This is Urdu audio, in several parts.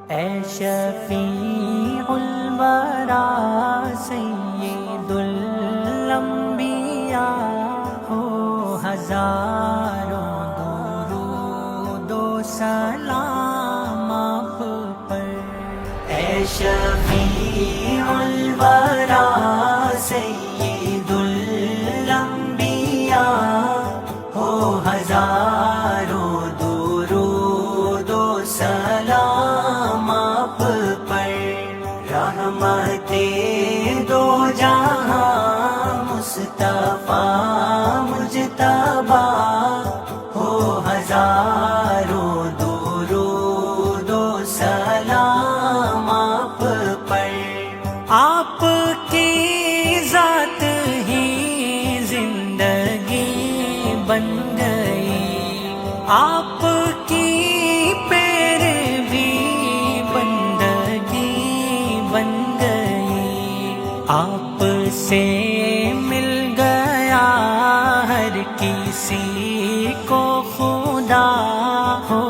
اے شفیع الورا سید الانبیاء ہو ہزاروں درود و سلام آپ پر۔ اے شفیع الورا سید الانبیاء ہو ہزاروں درود و سلام آپ پر۔ رحمت دو جہاں مصطفیٰ مجتبی ہو ہزاروں درود و سلام آپ پر۔ آپ کی ذات ہی زندگی بن گئی، آپ کی پیروی بندگی بن گئی، آپ سے مل گیا ہر کسی کو خدا ہو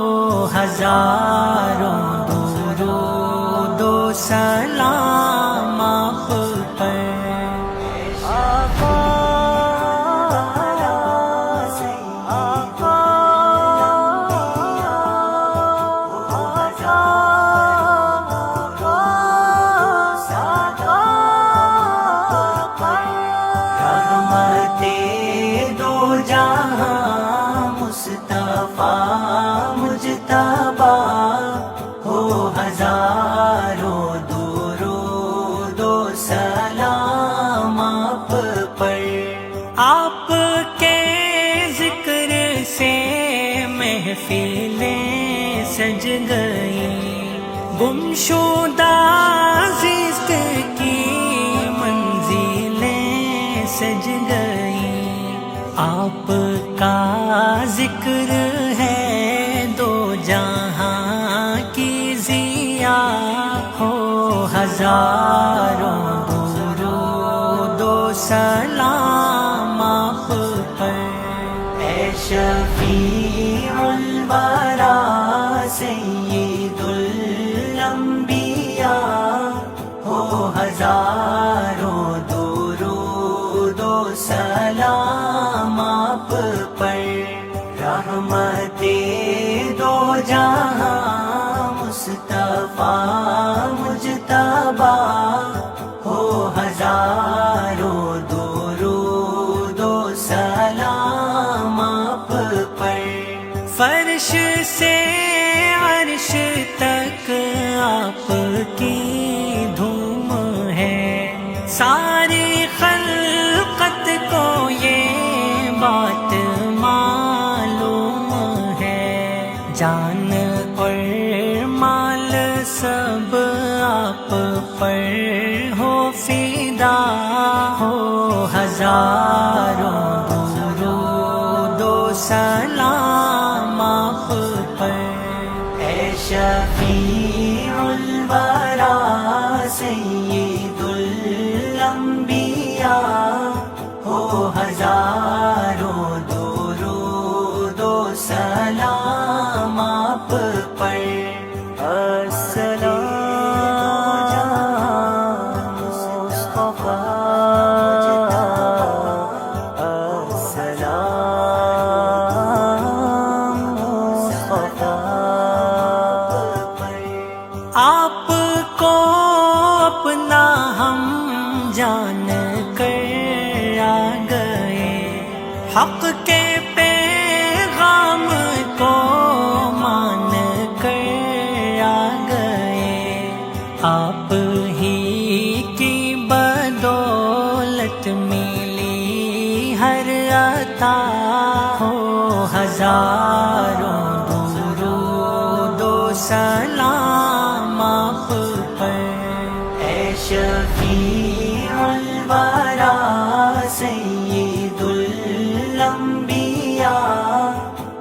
ہزاروں درود و سلام آپ پر۔ مصطفیٰ مجتبی ہو ہزاروں درود و سلام آپ پر۔ آپ کے ذکر سے محفلیں سج گئی، گمشدہ زیست کی منزلیں سج گئی، آپ کا ذکر ہے دو جہاں کی ضیا ہو ہزاروں درود و سلام آپ پر۔ اے شفیع الورا سید الانبیاء ہو ہزاروں درود و سلام آپ پر۔ رحمت دو جہاں مصطفیٰ مجتبی ہو ہزاروں درود و سلام آپ پر۔ فرش سے عرش تک آپ کی دھوم ہے، ساری خلقت کو یہ بات معلوم ہے، جان اور مال سب آپ پر ہو فدا ہو ہزاروں درود و سلام آپ پر۔ اے شفیع الورا سید الانبیاء ہو ہزاروں درود و سلام آپ پر۔ السلام مصطفیٰ، السلام مصطفیٰ۔ آپ کو اپنا ہم جان کر آ گئے، حق کے پیغام کو مان کر آ گئے، آپ ہی کی بدولت ملی ہر عطا ہو ہزاروں درود و سلام آپ پر۔ اے شفیع الورا سید الانبیاء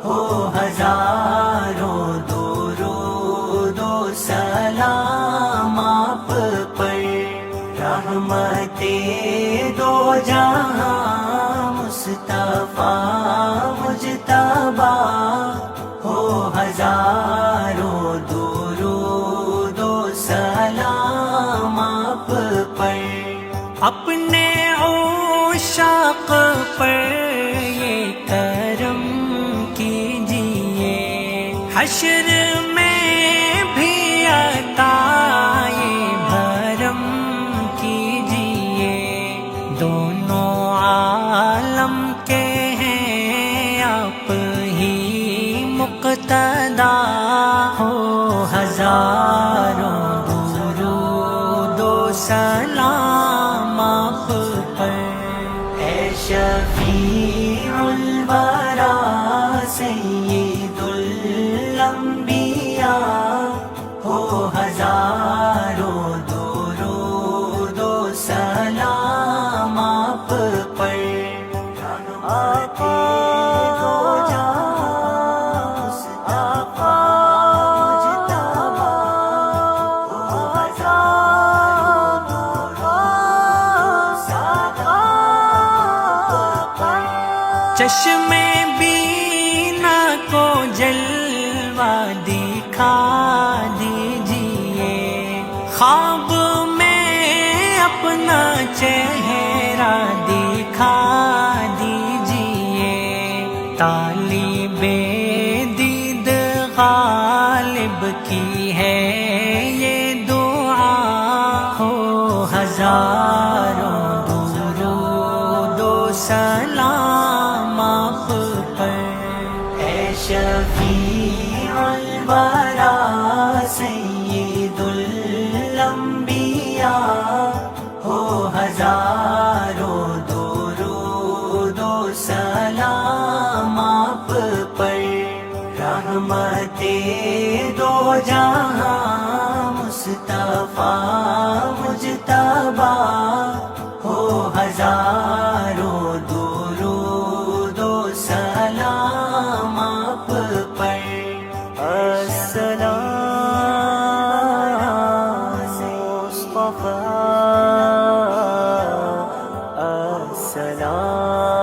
ہو ہزاروں درود و سلام آپ پر۔ رحمت دو جہاں مصطفیٰ مجتبی ہو ہزاروں درود ہزاروں درود و سلام آپ پر۔ اے شفیع الورا سید الانبیاء، ہو ہزاروں درود و سلام آپ پر۔ چشم بینا کو جلوہ دکھا دیجئے، خواب میں اپنا چہرہ دکھا دیجئے، طالب دید غالب کی ہے یہ دعا، ہو ہزاروں درود و سلام آپ پر۔ اے شفیع الورا سید الانبیاء، ہو ہزاروں درود و سلام آپ پر۔ رحمت دو جہاں مصطفیٰ مجتبیٰ، ہو ہزاروں درود و سلام آپ پر۔ السلام مصطفیٰ، السلام